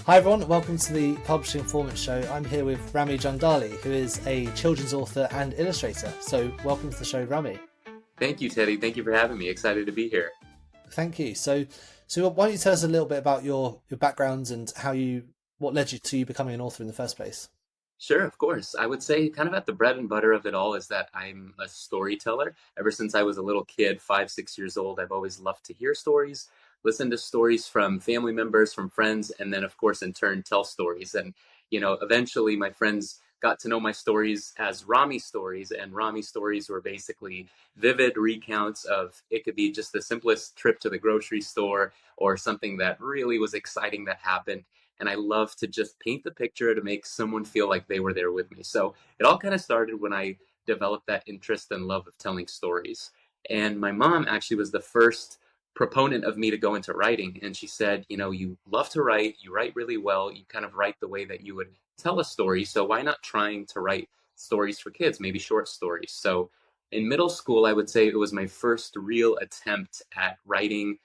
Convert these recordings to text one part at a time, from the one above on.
Hi everyone, welcome to the Publishing Performance Show. I'm here with Rami Jandali, who is a children's author and illustrator. So welcome to the show, Rami. Thank you, Teddy. Thank you for having me. Excited to be here. Thank you. So why don't you tell us a little bit about your backgrounds and what led you to you becoming an author in the first place? Sure, of course. I would say kind of at the bread and butter of it all is that I'm a storyteller. Ever since I was a little kid, 5, 6 years old, I've always loved to hear stories, listen to stories from family members, from friends, and then, of course, in turn, tell stories. And, eventually my friends got to know my stories as Rami stories, and Rami stories were basically vivid recounts of it could be just the simplest trip to the grocery store or something that really was exciting that happened. And I love to just paint the picture to make someone feel like they were there with me. So it all kind of started when I developed that interest and love of telling stories. And my mom actually was the first proponent of me to go into writing. And she said, you love to write, you write really well, you kind of write the way that you would tell a story. So why not trying to write stories for kids, maybe short stories? So in middle school, I would say it was my first real attempt at writing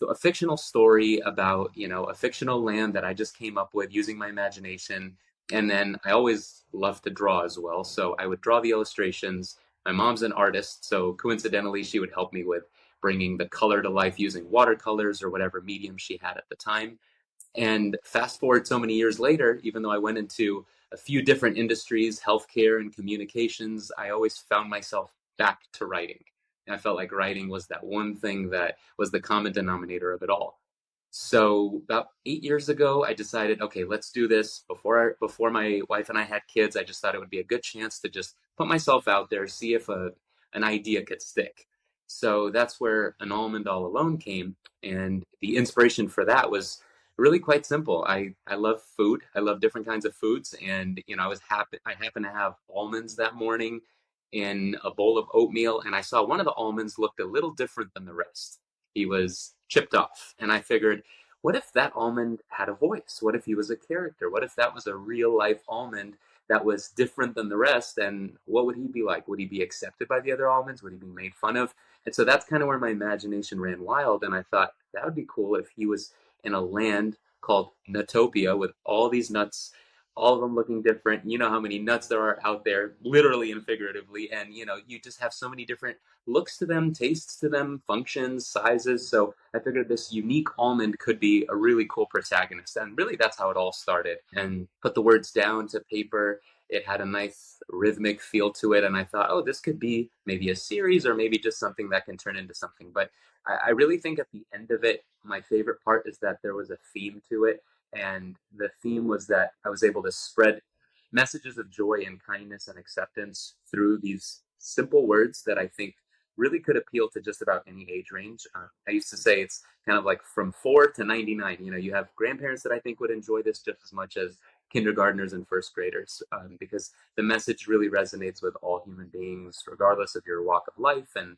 a fictional story about a fictional land that I just came up with using my imagination. And then I always loved to draw as well, so I would draw the illustrations. My mom's an artist, so coincidentally she would help me with bringing the color to life using watercolors or whatever medium she had at the time. And fast forward so many years later, even though I went into a few different industries, healthcare and communications, I always found myself back to writing. And I felt like writing was that one thing that was the common denominator of it all. So about 8 years ago, I decided, okay, let's do this. Before my wife and I had kids, I just thought it would be a good chance to just put myself out there, see if an idea could stick. So that's where An Almond All Alone came, and the inspiration for that was really quite simple. I love food. I love different kinds of foods, and I happened to have almonds that morning in a bowl of oatmeal, and I saw one of the almonds looked a little different than the rest. He was chipped off, and I figured, what if that almond had a voice? What if he was a character? What if that was a real life almond that was different than the rest? And what would he be like? Would he be accepted by the other almonds? Would he be made fun of? And so that's kind of where my imagination ran wild, and I thought that would be cool if he was in a land called Nutopia with all these nuts, all of them looking different. You know how many nuts there are out there, literally and figuratively. And, you just have so many different looks to them, tastes to them, functions, sizes. So I figured this unique almond could be a really cool protagonist. And really, that's how it all started. And put the words down to paper. It had a nice rhythmic feel to it. And I thought, oh, this could be maybe a series or maybe just something that can turn into something. But I really think at the end of it, my favorite part is that there was a theme to it. And the theme was that I was able to spread messages of joy and kindness and acceptance through these simple words that I think really could appeal to just about any age range. I used to say it's kind of like from 4 to 99. You have grandparents that I think would enjoy this just as much as kindergartners and first graders, because the message really resonates with all human beings, regardless of your walk of life and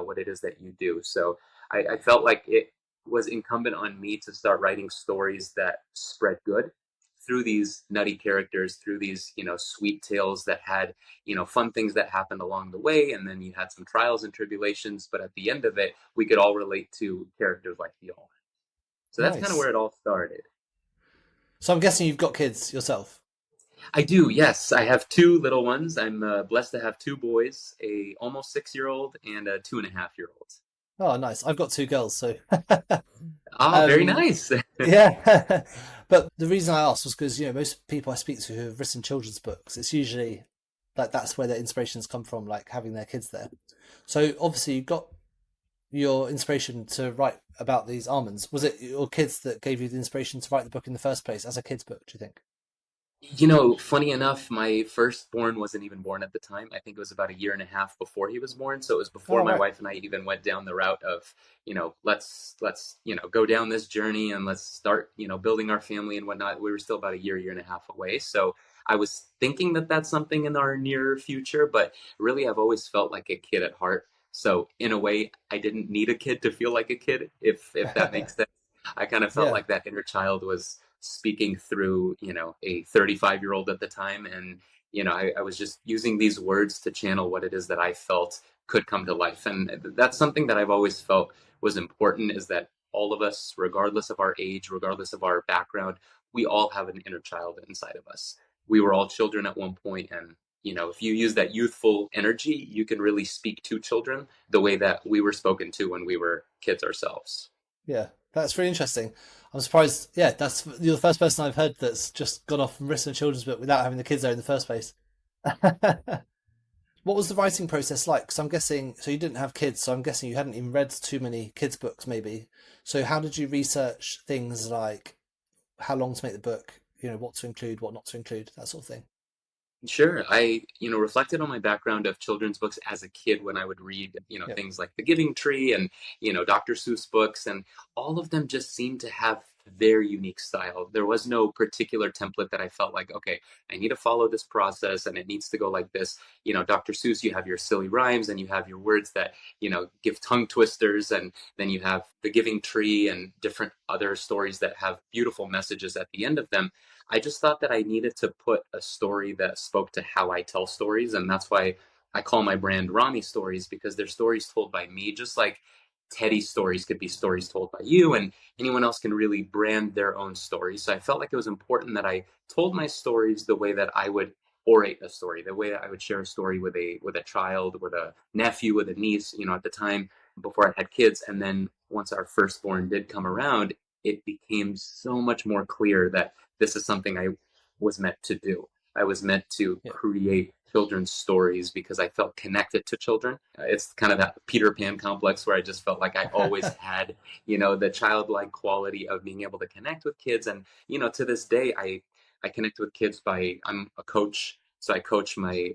what it is that you do. So I felt like it was incumbent on me to start writing stories that spread good through these nutty characters, through these sweet tales that had fun things that happened along the way, and then you had some trials and tribulations, but at the end of it we could all relate to characters like the all. So that's kind of Nice. where it all started. So I'm guessing you've got kids yourself. I do, yes. I have two little ones. I'm blessed to have two boys, a almost 6 year old and a 2.5 year old. Oh, nice. I've got two girls, so Ah, very um, nice. yeah. But the reason I asked was because most people I speak to who have written children's books, it's usually like that's where their inspirations come from, like having their kids there. So obviously you got your inspiration to write about these almonds. Was it your kids that gave you the inspiration to write the book in the first place as a kid's book, do you think? Funny enough, my firstborn wasn't even born at the time. I think it was about a year and a half before he was born. So it was before Oh, my right. wife and I even went down the route of, let's go down this journey and let's start, building our family and whatnot. We were still about a year and a half away. So I was thinking that that's something in our near future, but really I've always felt like a kid at heart. So in a way, I didn't need a kid to feel like a kid, if that makes sense. I kind of felt Yeah. like that inner child was speaking through, a 35-year-old at the time. And, I was just using these words to channel what it is that I felt could come to life. And that's something that I've always felt was important, is that all of us, regardless of our age, regardless of our background, we all have an inner child inside of us. We were all children at one point, and if you use that youthful energy, you can really speak to children the way that we were spoken to when we were kids ourselves. Yeah, that's really interesting. I'm surprised. Yeah, that's you're the first person I've heard that's just gone off and written a children's book without having the kids there in the first place. What was the writing process like? Because I'm guessing, so you didn't have kids, so I'm guessing you hadn't even read too many kids' books, maybe. So how did you research things like how long to make the book, what to include, what not to include, that sort of thing? Sure. I reflected on my background of children's books as a kid when I would read, Yeah, things like The Giving Tree and, Dr. Seuss books, and all of them just seemed to have their unique style. There was no particular template that I felt like, okay, I need to follow this process and it needs to go like this. Dr. Seuss, you have your silly rhymes and you have your words that, give tongue twisters, and then you have The Giving Tree and different other stories that have beautiful messages at the end of them. I just thought that I needed to put a story that spoke to how I tell stories. And that's why I call my brand Rami Stories, because they're stories told by me, just like Teddy's stories could be stories told by you, and anyone else can really brand their own stories. So I felt like it was important that I told my stories the way that I would orate a story, the way that I would share a story with a child, with a nephew, with a niece, at the time before I had kids. And then once our firstborn did come around, it became so much more clear that this is something I was meant to do. I was meant to yeah, create children's stories because I felt connected to children. It's kind of that Peter Pan complex where I just felt like I always had, the childlike quality of being able to connect with kids. And, to this day, I connect with kids I'm a coach. So I coach my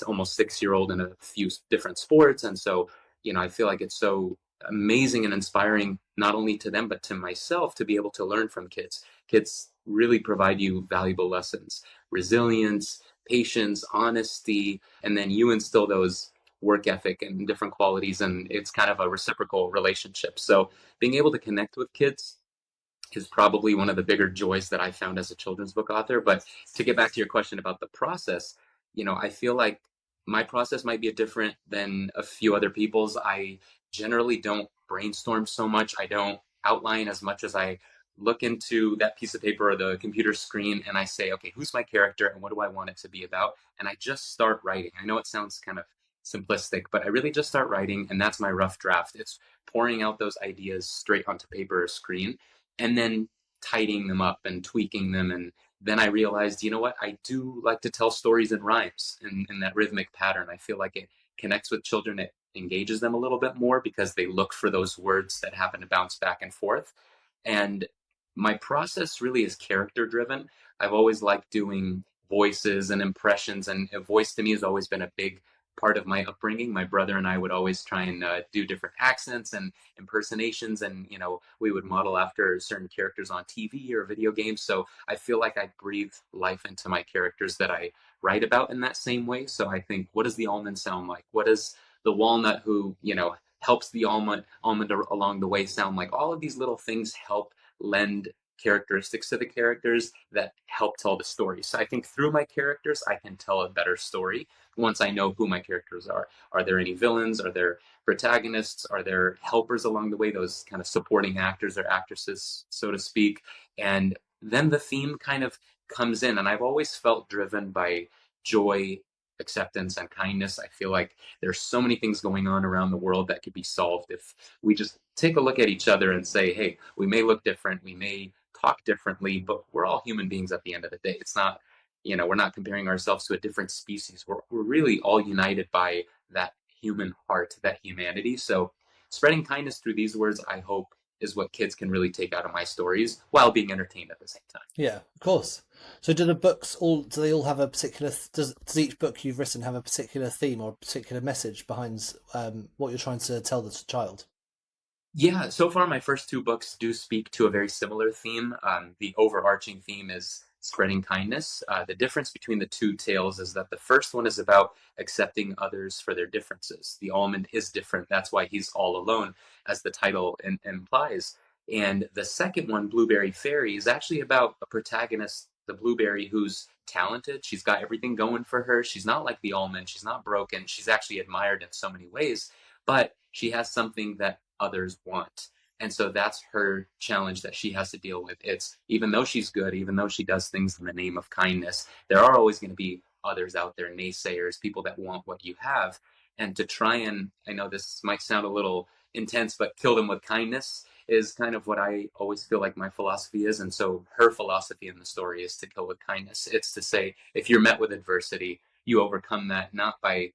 almost 6 year old in a few different sports. And so, I feel like it's so amazing and inspiring, not only to them, but to myself, to be able to learn from kids. Kids really provide you valuable lessons: resilience, patience, honesty, and then you instill those work ethic and different qualities, and it's kind of a reciprocal relationship. So being able to connect with kids is probably one of the bigger joys that I found as a children's book author. But to get back to your question about the process, I feel like my process might be different than a few other people's. I generally don't brainstorm so much. I don't outline as much as I look into that piece of paper or the computer screen and I say, okay, who's my character and what do I want it to be about? And I just start writing. I know it sounds kind of simplistic, but I really just start writing, and that's my rough draft. It's pouring out those ideas straight onto paper or screen and then tidying them up and tweaking them. And then I realized, you know what? I do like to tell stories in rhymes in that rhythmic pattern. I feel like it connects with children. It engages them a little bit more because they look for those words that happen to bounce back and forth. And my process really is character driven. I've always liked doing voices and impressions, and a voice to me has always been a big part of my upbringing. My brother and I would always try and do different accents and impersonations, and we would model after certain characters on TV or video games. So I feel like I breathe life into my characters that I write about in that same way. So I think, what does the almond sound like? What does the walnut who helps the almond along the way sound like? All of these little things help lend characteristics to the characters that help tell the story. So I think through my characters, I can tell a better story once I know who my characters are. Are there any villains? Are there protagonists? Are there helpers along the way, those kind of supporting actors or actresses, so to speak? And then the theme kind of comes in. And I've always felt driven by joy, acceptance, and kindness. I feel like there's so many things going on around the world that could be solved if we just take a look at each other and say, hey, we may look different, we may talk differently, but we're all human beings at the end of the day. It's not, we're not comparing ourselves to a different species. We're really all united by that human heart, that humanity. So spreading kindness through these words, I hope, is what kids can really take out of my stories while being entertained at the same time. yeah, of course. So do they all have a particular, does each book you've written have a particular theme or a particular message behind what you're trying to tell the child? Yeah, so far my first two books do speak to a very similar theme. The overarching theme is spreading kindness. The difference between the two tales is that the first one is about accepting others for their differences. The almond is different. That's why he's all alone, as the title implies. And the second one, Blueberry Fairy, is actually about a protagonist, the blueberry, who's talented. She's got everything going for her. She's not like the almond. She's not broken. She's actually admired in so many ways, but she has something that others want. And so that's her challenge that she has to deal with. It's even though she's good, even though she does things in the name of kindness, there are always going to be others out there, naysayers, people that want what you have. And to try and, I know this might sound a little intense, but kill them with kindness is kind of what I always feel like my philosophy is. And so her philosophy in the story is to kill with kindness. It's to say, if you're met with adversity, you overcome that not by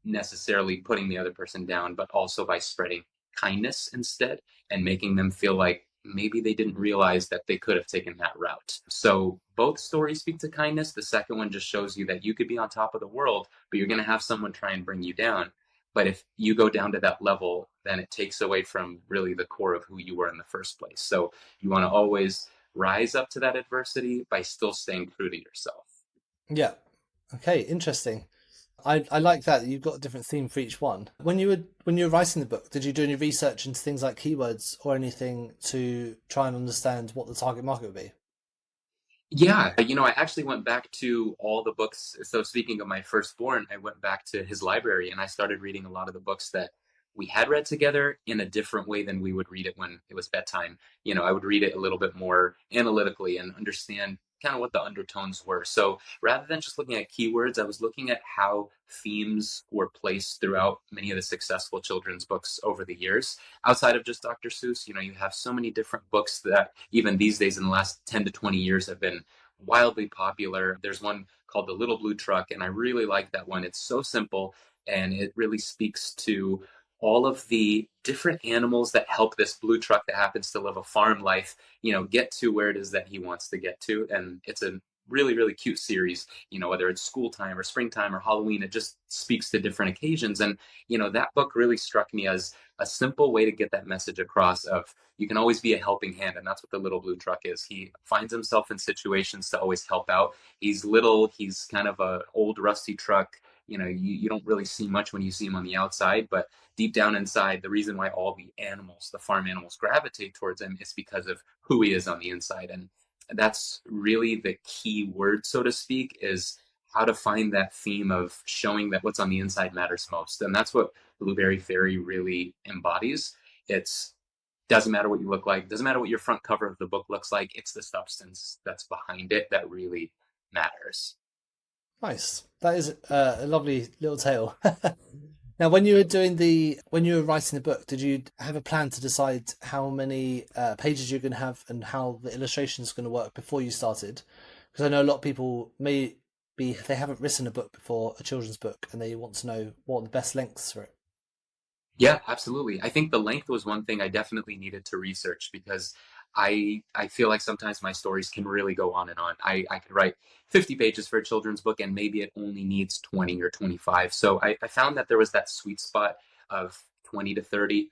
necessarily putting the other person down, but also by spreading kindness instead and making them feel like maybe they didn't realize that they could have taken that route. So both stories speak to kindness. The second one just shows you that you could be on top of the world, but you're going to have someone try and bring you down. But if you go down to that level, then it takes away from really the core of who you were in the first place. So you want to always rise up to that adversity by still staying true to yourself. Yeah. Okay, interesting. I like that you've got a different theme for each one. When you were writing the book, did you do any research into things like keywords or anything to try and understand what the target market would be? Yeah, I actually went back to all the books. So speaking of my firstborn, I went back to his library and I started reading a lot of the books that we had read together in a different way than we would read it when it was bedtime. I would read it a little bit more analytically and understand kind of what the undertones were. So rather than just looking at keywords, I was looking at how themes were placed throughout many of the successful children's books over the years outside of just Dr. Seuss. You have so many different books that even these days in the last 10 to 20 years have been wildly popular. There's one called The Little Blue Truck, and I really like that one. It's so simple and it really speaks to all of the different animals that help this blue truck that happens to live a farm life, get to where it is that he wants to get to. And it's a really, really cute series, whether it's school time or springtime or Halloween, it just speaks to different occasions. And, that book really struck me as a simple way to get that message across of you can always be a helping hand. And that's what the little blue truck is. He finds himself in situations to always help out. He's little, he's kind of a old rusty truck. You don't really see much when you see him on the outside, but deep down inside, the reason why all the animals, the farm animals, gravitate towards him is because of who he is on the inside. And that's really the key word, so to speak, is how to find that theme of showing that what's on the inside matters most. And that's what Blueberry Fairy really embodies. It's doesn't matter what you look like, doesn't matter what your front cover of the book looks like, it's the substance that's behind it that really matters. Nice. That is a lovely little tale. Now, when you were writing the book, did you have a plan to decide how many pages you're going to have and how the illustration is going to work before you started? Because I know a lot of people may be they haven't written a book before, a children's book, and they want to know what are the best lengths for it. Yeah, absolutely. I think the length was one thing I definitely needed to research because I feel like sometimes my stories can really go on and on. I could write 50 pages for a children's book and maybe it only needs 20 or 25. So I found that there was that sweet spot of 20 to 30.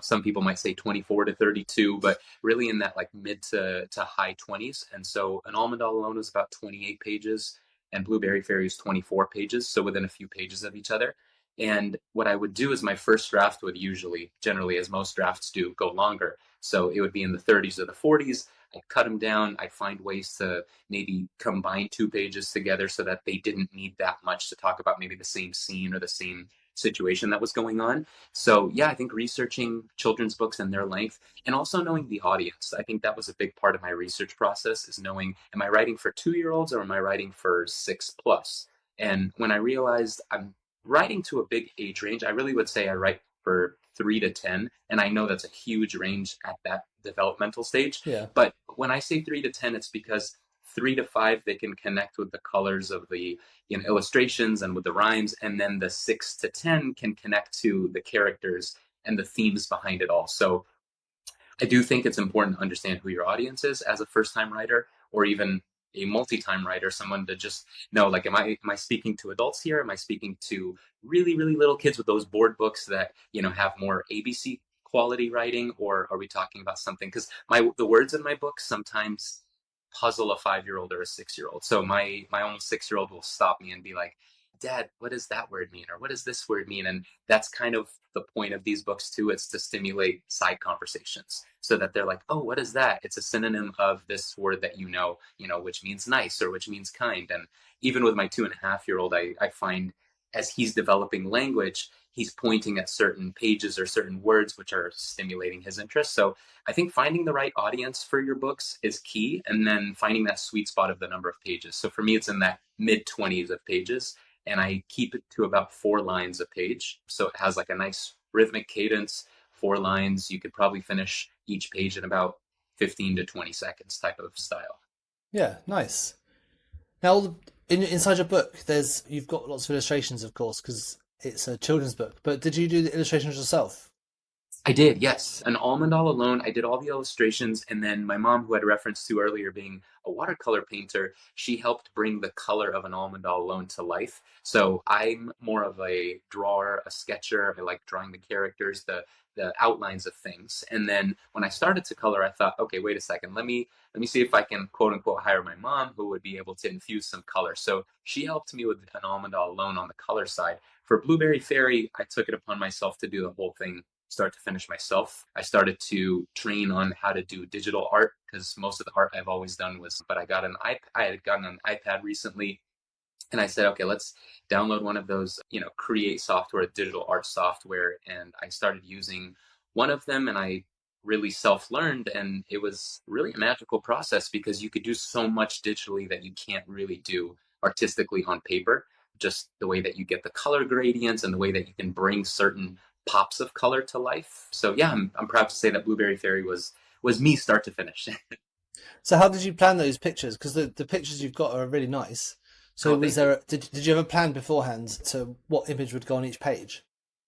Some people might say 24 to 32, but really in that like mid to high 20s. And so an Almond All Alone is about 28 pages and Blueberry Fairy is 24 pages, so within a few pages of each other. And what I would do is my first draft would usually, generally, as most drafts do, go longer. So it would be in the 30s or the 40s. I'd cut them down. I'd find ways to maybe combine two pages together so that they didn't need that much to talk about maybe the same scene or the same situation that was going on. So, yeah, I think researching children's books and their length and also knowing the audience. I think that was a big part of my research process is knowing, am I writing for 2 year olds or am I writing for 6 plus? And when I realized I'm writing to a big age range, I really would say I write for 3 to 10. And I know that's a huge range at that developmental stage. Yeah. But when I say 3 to 10, it's because 3 to 5, they can connect with the colors of the illustrations and with the rhymes. And then the 6 to 10 can connect to the characters and the themes behind it all. So I do think it's important to understand who your audience is as a first time writer or even a multi-time writer, someone to just know, like, am I speaking to adults here? Am I speaking to really, really little kids with those board books that, have more ABC quality writing, or are we talking about something? Because the words in my books sometimes puzzle a 5 year old or a 6 year old. So my own 6 year old will stop me and be like, Dad, what does that word mean? Or what does this word mean? And that's kind of the point of these books too. It's to stimulate side conversations so that they're like, oh, what is that? It's a synonym of this word that which means nice or which means kind. And even with my 2.5 year old, I find as he's developing language, he's pointing at certain pages or certain words which are stimulating his interest. So I think finding the right audience for your books is key, and then finding that sweet spot of the number of pages. So for me, it's in that mid 20s of pages, and I keep it to about 4 lines a page. So it has like a nice rhythmic cadence, 4 lines. You could probably finish each page in about 15 to 20 seconds type of style. Yeah, nice. Now, inside your book, there's you've got lots of illustrations, of course, because it's a children's book. But did you do the illustrations yourself? I did, yes. An Almond All Alone. I did all the illustrations, and then my mom, who I referenced to earlier, being a watercolor painter, she helped bring the color of an Almond All Alone to life. So I'm more of a drawer, a sketcher. I like drawing the characters, the outlines of things. And then when I started to color, I thought, okay, wait a second, let me see if I can quote unquote hire my mom, who would be able to infuse some color. So she helped me with an Almond All Alone on the color side. For Blueberry Fairy, I took it upon myself to do the whole thing start to finish myself. I started to train on how to do digital art because most of the art I've always done was, but I had gotten an iPad recently, and I said, okay, let's download one of those, create software, digital art software. And I started using one of them, and I really self-learned, and it was really a magical process because you could do so much digitally that you can't really do artistically on paper. Just the way that you get the color gradients and the way that you can bring certain pops of color to life. So yeah, I'm proud to say that Blueberry Fairy was me start to finish. So how did you plan those pictures? Because the pictures you've got are really nice. So Oh, was thank you. there did you have a plan beforehand to what image would go on each page?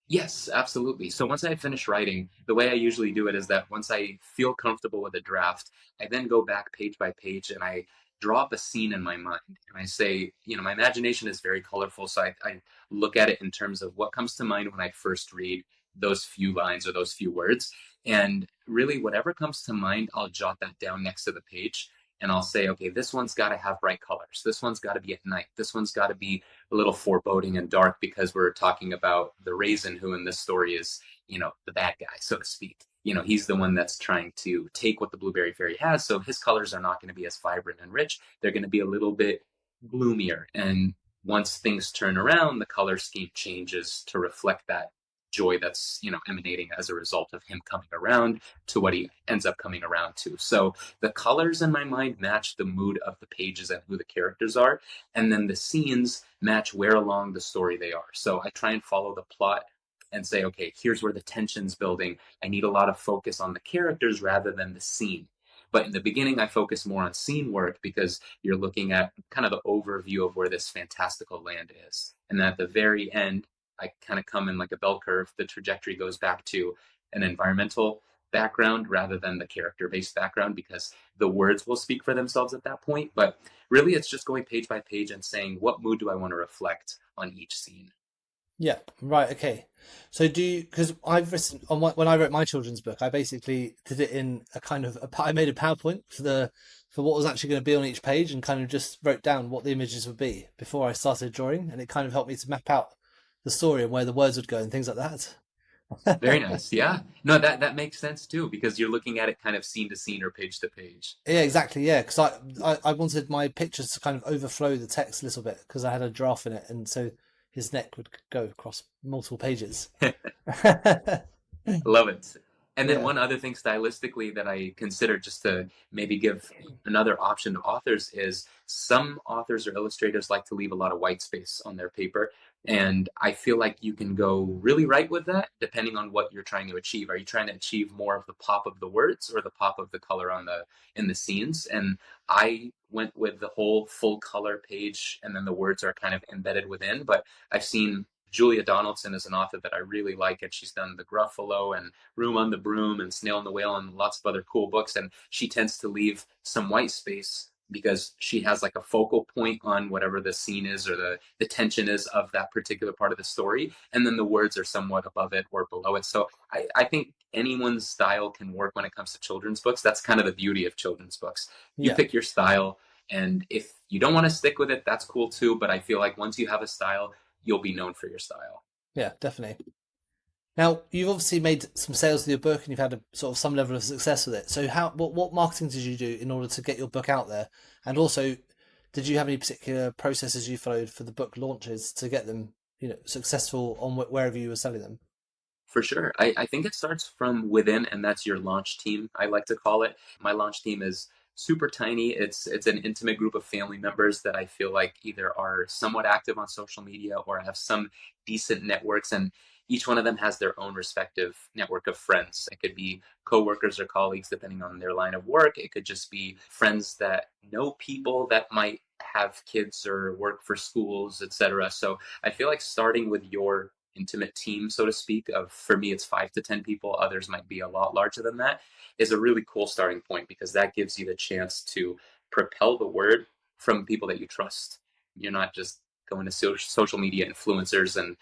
Yes, absolutely. So once I finish writing, the way I usually do it is that once I feel comfortable with a draft, I then go back page by page and I draw up a scene in my mind. And I say, my imagination is very colorful. So I look at it in terms of what comes to mind when I first read those few lines or those few words. And really, whatever comes to mind, I'll jot that down next to the page. And I'll say, okay, this one's got to have bright colors. This one's got to be at night. This one's got to be a little foreboding and dark because we're talking about the raisin who in this story is, the bad guy, so to speak. He's the one that's trying to take what the blueberry fairy has. So his colors are not going to be as vibrant and rich. They're going to be a little bit gloomier. And once things turn around, the color scheme changes to reflect that joy that's, emanating as a result of him coming around to what he ends up coming around to. So the colors in my mind match the mood of the pages and who the characters are, and then the scenes match where along the story they are. So I try and follow the plot and say, okay, here's where the tension's building. I need a lot of focus on the characters rather than the scene. But in the beginning, I focus more on scene work because you're looking at kind of the overview of where this fantastical land is. And then at the very end, I kind of come in like a bell curve. The trajectory goes back to an environmental background rather than the character based background because the words will speak for themselves at that point. But really, it's just going page by page and saying, what mood do I want to reflect on each scene? Yeah, right, okay. So do you, because I've written when I wrote my children's book, I basically did it in a kind of I made a PowerPoint for what was actually going to be on each page and kind of just wrote down what the images would be before I started drawing, and it kind of helped me to map out the story and where the words would go and things like Very that. nice. Yeah. No, that makes sense too, because you're looking at it kind of scene to scene or page to page. Yeah, exactly. Yeah, because I wanted my pictures to kind of overflow the text a little bit because I had a giraffe in it, and so his neck would go across multiple pages. Love it. And then Yeah, one other thing stylistically that I consider just to maybe give another option to authors is some authors or illustrators like to leave a lot of white space on their paper. And I feel like you can go really right with that depending on what you're trying to achieve. Are you trying to achieve more of the pop of the words or the pop of the color on the in the scenes? And I went with the whole full color page and then the words are kind of embedded within, but I've seen Julia Donaldson is an author that I really like, and she's done The Gruffalo and Room on the Broom and Snail and the Whale and lots of other cool books. And she tends to leave some white space because she has like a focal point on whatever the scene is or the tension is of that particular part of the story. And then the words are somewhat above it or below it. So I think anyone's style can work when it comes to children's books. That's kind of the beauty of children's books. You yeah, pick your style. And if you don't want to stick with it, that's cool too. But I feel like once you have a style, you'll be known for your style. yeah, definitely. Now you've obviously made some sales with your book, and you've had a sort of some level of success with it. So what marketing did you do in order to get your book out there? And also, did you have any particular processes you followed for the book launches to get them, successful on wherever you were selling them? For sure. I think it starts from within, and that's your launch team, I like to call it. My launch team is super tiny. It's an intimate group of family members that I feel like either are somewhat active on social media or have some decent networks, and each one of them has their own respective network of friends. It could be coworkers or colleagues depending on their line of work. It could just be friends that know people that might have kids or work for schools, etc. So I feel like starting with your intimate team, so to speak, of for me it's 5 to 10 people, others might be a lot larger than that, is a really cool starting point because that gives you the chance to propel the word from people that you trust. You're not just going to social media influencers and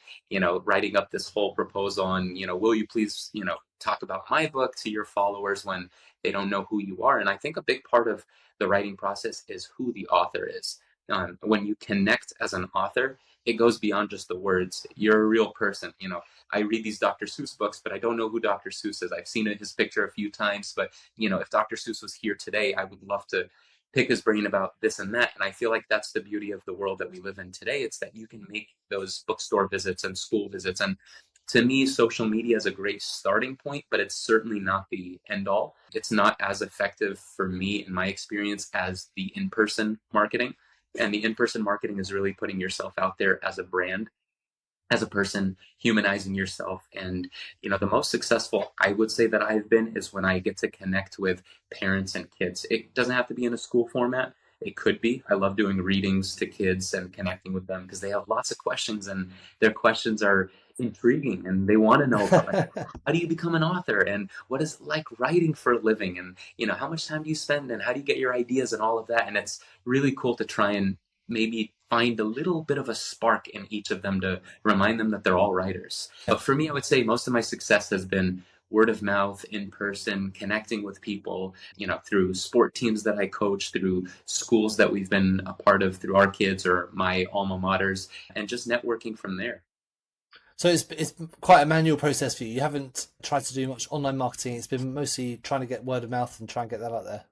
writing up this whole proposal on will you please talk about my book to your followers when they don't know who you are. And I think a big part of the writing process is who the author is. When you connect as an author, it goes beyond just the words. You're a real person. I read these Dr. Seuss books, but I don't know who Dr. Seuss is. I've seen his picture a few times, but if Dr. Seuss was here today, I would love to pick his brain about this and that. And I feel like that's the beauty of the world that we live in today. It's that you can make those bookstore visits and school visits. And to me, social media is a great starting point, but it's certainly not the end all. It's not as effective for me, in my experience, as the in person marketing. And the in person marketing is really putting yourself out there as a brand, as a person, humanizing yourself. And the most successful I would say that I've been is when I get to connect with parents and kids. It doesn't have to be in a school format. It could be. I love doing readings to kids and connecting with them because they have lots of questions, and their questions are intriguing, and they want to know about, like, how do you become an author, and what is it like writing for a living, and how much time do you spend, and how do you get your ideas, and all of that. And it's really cool to try and maybe find a little bit of a spark in each of them to remind them that they're all writers. But for me, I would say most of my success has been word of mouth, in person, connecting with people, through sport teams that I coach, through schools that we've been a part of through our kids or my alma maters, and just networking from there. So it's quite a manual process for you. You haven't tried to do much online marketing. It's been mostly trying to get word of mouth and try and get that out there.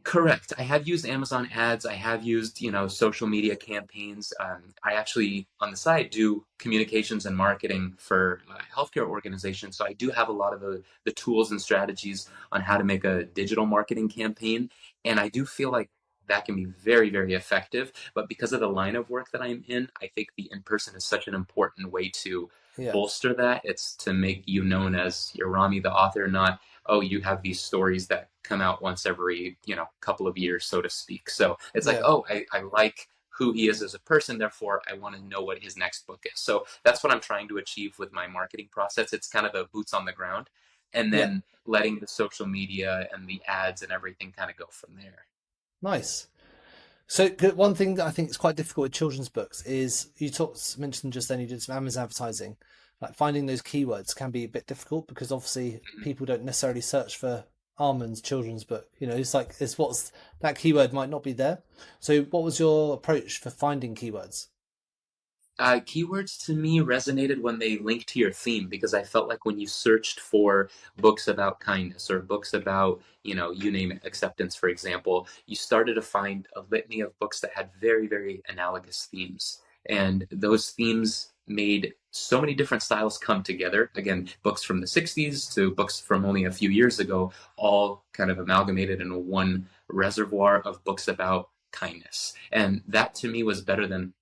Correct. I have used Amazon ads. I have used, social media campaigns. I actually, on the side, do communications and marketing for a healthcare organization. So I do have a lot of the tools and strategies on how to make a digital marketing campaign. And I do feel like that can be very, very effective. But because of the line of work that I'm in, I think the in-person is such an important way to Yeah, bolster that. It's to make you known as you're Rami the author, not, oh, you have these stories that come out once every, couple of years, so to speak. So it's like, yeah, oh, I like who he is as a person, therefore I want to know what his next book is. So that's what I'm trying to achieve with my marketing process. It's kind of the boots on the ground, and yeah. then letting the social media and the ads and everything kind of go from there. Nice. So one thing that I think is quite difficult with children's books is mentioned just then you did some Amazon advertising. Like finding those keywords can be a bit difficult because obviously Mhm. people don't necessarily search for Almond's children's book. It's like it's what's that keyword might not be there. So what was your approach for finding keywords? Keywords to me resonated when they linked to your theme because I felt like when you searched for books about kindness or books about, you name it, acceptance, for example, you started to find a litany of books that had very, very analogous themes. And those themes made so many different styles come together. Again, books from the 60s to books from only a few years ago, all kind of amalgamated into one reservoir of books about kindness. And that to me was better than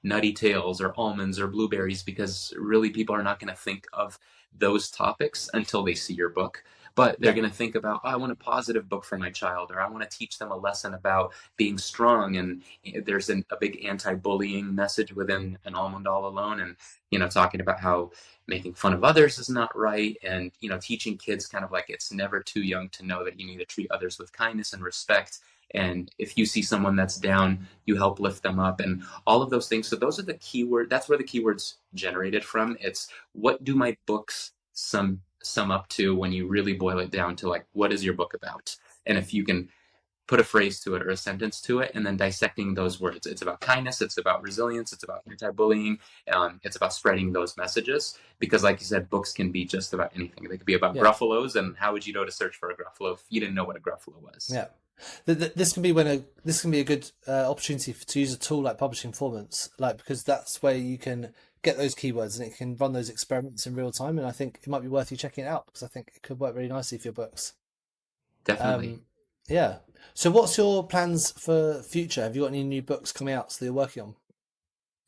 nutty tales or almonds or blueberries because really people are not going to think of those topics until they see your book. But they're Yeah, going to think about, oh, I want a positive book for my child, or I want to teach them a lesson about being strong. And there's a big anti-bullying message within an Almond All Alone, and talking about how making fun of others is not right, and teaching kids kind of like it's never too young to know that you need to treat others with kindness and respect. And if you see someone that's down, you help lift them up, and all of those things. So those are the keyword. That's where the keywords generated from. It's what do my books sum up to when you really boil it down to, like, what is your book about? And if you can put a phrase to it or a sentence to it, and then dissecting those words. It's about kindness. It's about resilience. It's about anti-bullying. It's about spreading those messages. Because, like you said, books can be just about anything. They could be about yeah, Gruffalos, and how would you know to search for a Gruffalo if you didn't know what a Gruffalo was? yeah. This can be a good opportunity to use a tool like publishing formats, like because that's where you can get those keywords and it can run those experiments in real time. And I think it might be worth you checking it out because I think it could work really nicely for your books. Definitely. Um, yeah. So what's your plans for future? Have you got any new books coming out that you're working on?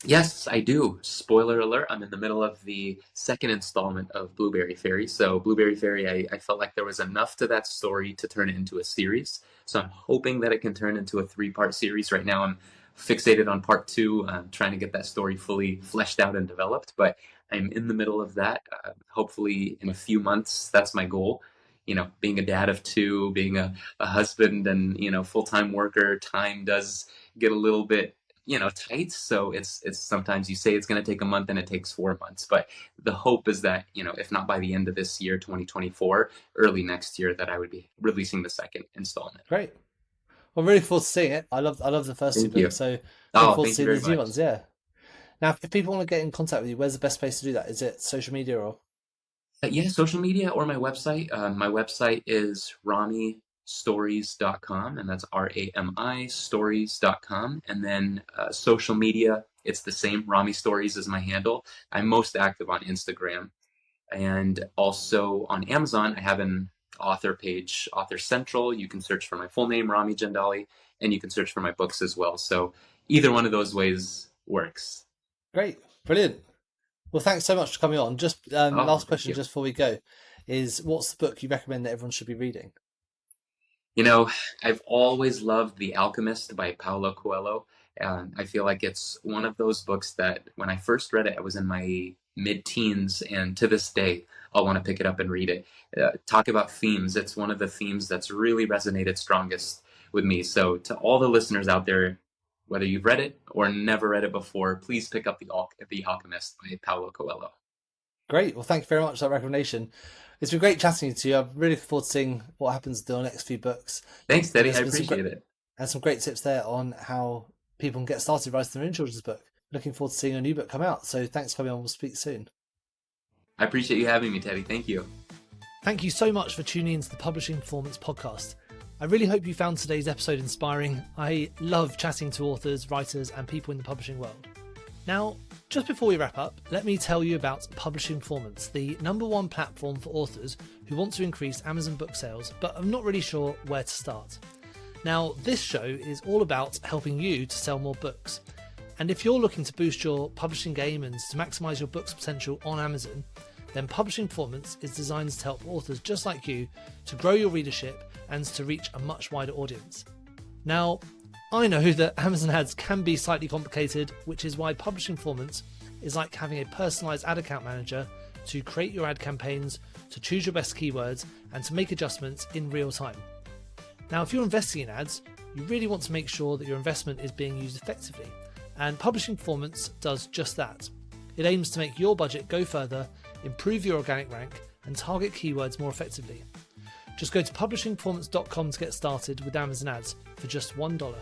Yes, I do. Spoiler alert, I'm in the middle of the second installment of Blueberry Fairy. So, Blueberry Fairy, I felt like there was enough to that story to turn it into a series. So, I'm hoping that it can turn into a three-part series. Right now, I'm fixated on part two, trying to get that story fully fleshed out and developed. But I'm in the middle of that. Hopefully, in a few months, that's my goal. Being a dad of two, being a husband and, full-time worker, time does get a little bit tight. So it's sometimes you say it's going to take a month and it takes 4 months. But the hope is that, if not by the end of this year, 2024, early next year, that I would be releasing the second installment. Great. Well, I'm really looking forward to seeing it. I love the first two Thank you. books, so looking Oh, forward to thank you seeing very these new much. ones. Yeah. Now, if people want to get in contact with you, where's the best place to do that? Is it social media or? Yeah, social media or my website. My website is ramistories.com, and that's Rami stories.com. And then social media, it's the same. Rami Stories is my handle. I'm most active on Instagram. And also on Amazon, I have an author page, Author Central. You can search for my full name, Rami Jandali, and you can search for my books as well. So either one of those ways works. Great. Brilliant. Well, thanks so much for coming on. Just Oh, last thank question, you. just before we go, is what's the book you recommend that everyone should be reading? You know, I've always loved The Alchemist by Paulo Coelho. I feel like it's one of those books that when I first read it, I was in my mid-teens, and to this day, I'll want to pick it up and read it. Talk about themes. It's one of the themes that's really resonated strongest with me. So to all the listeners out there, whether you've read it or never read it before, please pick up The Alchemist by Paulo Coelho. Great. Well, thank you very much for that recommendation. It's been great chatting to you. I'm really looking forward to seeing what happens to the next few books. Thanks, And Teddy. I there's been appreciate it. some great tips there on how people can get started writing their own children's book. Looking forward to seeing a new book come out. So thanks for coming on. We'll speak soon. I appreciate you having me, Teddy. Thank you. Thank you so much for tuning into the Publishing Performance podcast. I really hope you found today's episode inspiring. I love chatting to authors, writers, and people in the publishing world. Now, just before we wrap up, let me tell you about Publishing Performance, the #1 platform for authors who want to increase Amazon book sales but are not really sure where to start. Now, this show is all about helping you to sell more books. And if you're looking to boost your publishing game and to maximise your book's potential on Amazon, then Publishing Performance is designed to help authors just like you to grow your readership and to reach a much wider audience. Now, I know that Amazon ads can be slightly complicated, which is why Publishing Performance is like having a personalised ad account manager to create your ad campaigns, to choose your best keywords, and to make adjustments in real time. Now, if you're investing in ads, you really want to make sure that your investment is being used effectively, and Publishing Performance does just that. It aims to make your budget go further, improve your organic rank, and target keywords more effectively. Just go to publishingperformance.com to get started with Amazon ads for just $1.